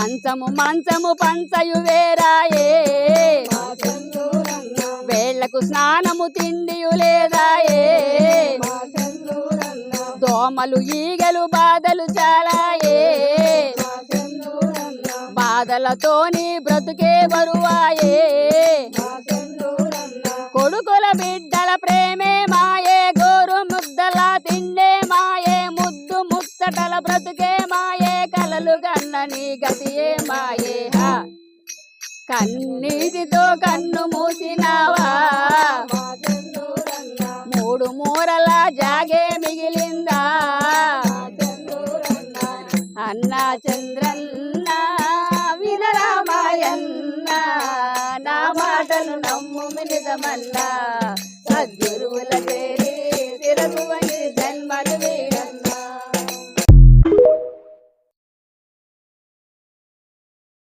మంచము మంచము పంచయు వేరాయే వేళ్లకు స్నానము తిండియు లేదాయే దోమలు ఈగలు బాధలు చాలాయే బాధలతోని బ్రతుకే బరువాయే కొడుకుల బిడ్డల ప్రేమే మాయే గోరు ముద్దల తిండే మాయే ముద్దు ముచ్చటల బ్రతుకే మాయే కలలు గన్నని గతియే మాయే కన్నీటితో కన్ను మూసినావా మూడు మూరల జాగే మిగిలిందా అన్నా చంద్రన్న వినరామాయన్న నా మాటలు నమ్ము నిజమన్నా సద్గురువుల